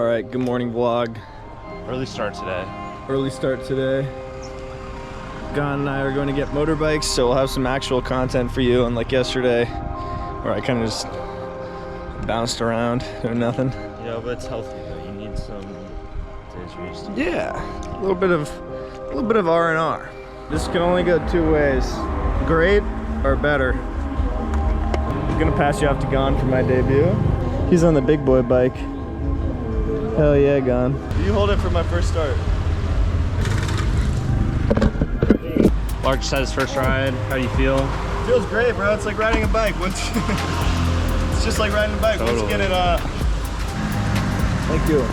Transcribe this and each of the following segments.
All right, good morning vlog. Early start today. Early start today. Gon and I are going to get motorbikes, so we'll have some actual content for you, unlike yesterday, where I kind of just bounced around doing nothing. Yeah, but it's healthy though. You need some days where you just Yeah, a little bit of R&R. This can only go two ways: great or better. I'm gonna pass you off to Gon for my debut. He's on the big boy bike. Hell yeah, Gon. You hold it for my first start. Lark just had his first ride. How do you feel? Feels great, bro. It's like riding a bike. It's just like riding a bike. Totally. Let's get it. Thank you.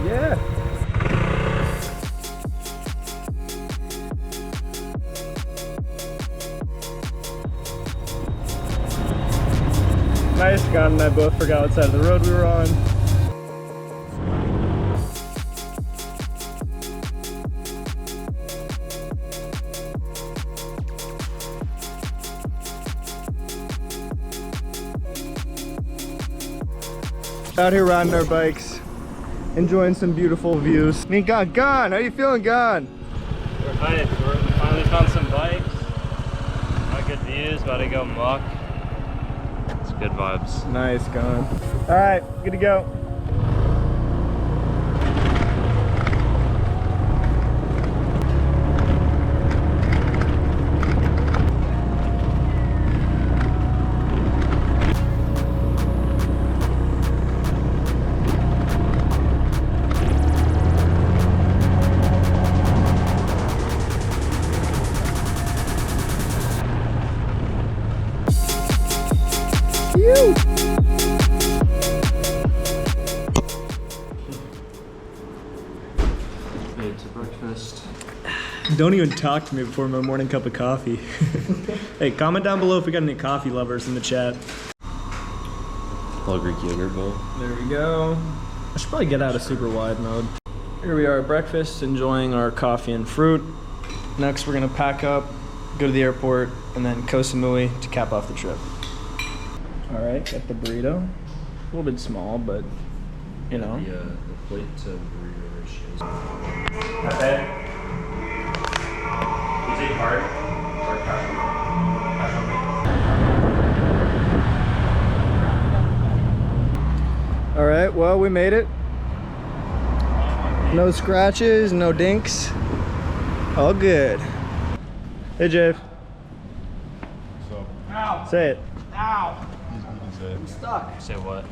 Yeah. Nice. Gon and I both forgot what side of the road we were on. Out here riding our bikes, enjoying some beautiful views. Me and Gon, how you feeling, Gon? We're hyped. We finally found some bikes. Got good views. About to go muck. It's good vibes. Nice, Gon. All right, good to go. Made it to breakfast. Don't even talk to me before my morning cup of coffee. Hey, comment down below if we got any coffee lovers in the chat. Little Greek yogurt bowl. There we go. I should probably get out of super wide mode. Here we are at breakfast, enjoying our coffee and fruit. Next, we're gonna pack up, go to the airport, and then Ko Samui to cap off the trip. All right, got the burrito. A little bit small, but you know. The plate to burrito ratios. Okay. You take card or cash on me? All right, well, we made it. No scratches, no dinks. All good. Hey, Jave. So, Ow! Say it. Ow! you can say it. I'm stuck. Say what?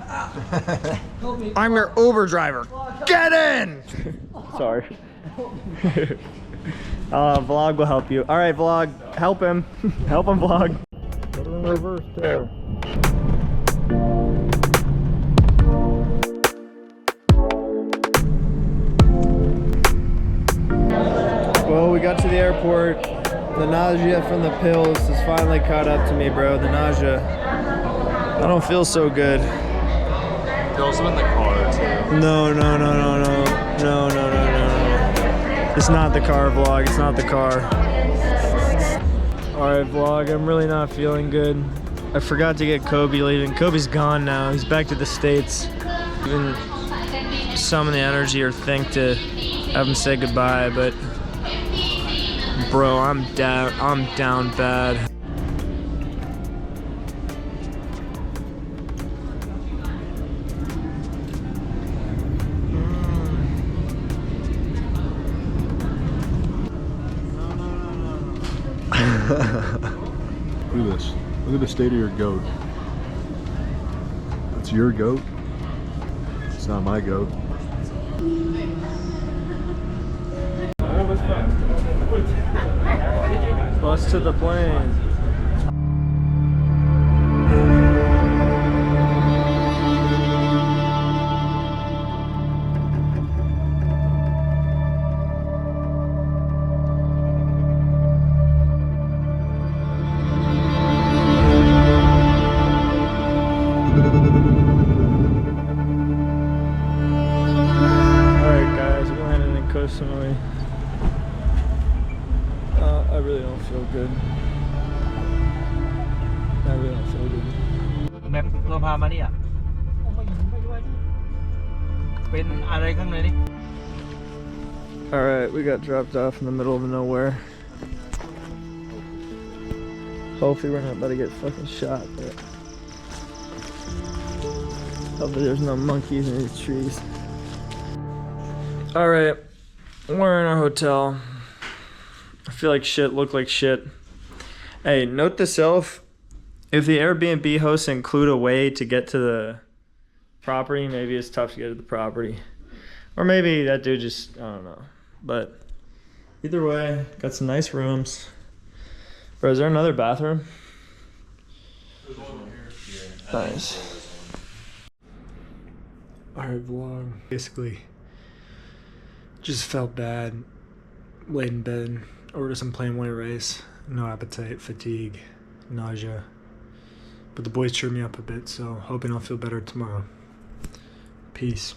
Help me. I'm your Uber driver. Get in! Sorry. Vlog will help you. All right, Vlog, help him. Help him, Vlog. Put it in reverse there. Well, we got to the airport. The nausea from the pills has finally caught up to me, bro. The nausea. I don't feel so good. You're also in the car too. No. It's not the car, Vlog. It's not the car. Alright, Vlog. I'm really not feeling good. I forgot to get Kobe leaving. Kobe's gone now. He's back to the States. Even summon the energy or think to have him say goodbye, but bro, I'm down bad. Look at this. Look at the state of your goat. It's your goat. It's not my goat. Bus to the plane. Ko Samui. I really don't feel good. I really don't feel good. แมปเราพามาเนี่ยเป็นอะไรข้างในนี่ Alright, we got dropped off in the middle of nowhere. Hopefully we're not about to get fucking shot, but hopefully there's no monkeys in these trees. Alright, we're in our hotel. I feel like shit, look like shit. Hey, note to self, if the Airbnb hosts include a way to get to the property, maybe it's tough to get to the property. Or maybe that dude just, I don't know. But either way, got some nice rooms. Bro, is there another bathroom? There's one here. Nice. Alright, vlog. Basically, just felt bad. Laid in bed. Ordered some plain white rice. No appetite, fatigue, nausea. But the boys cheered me up a bit, so hoping I'll feel better tomorrow. Peace.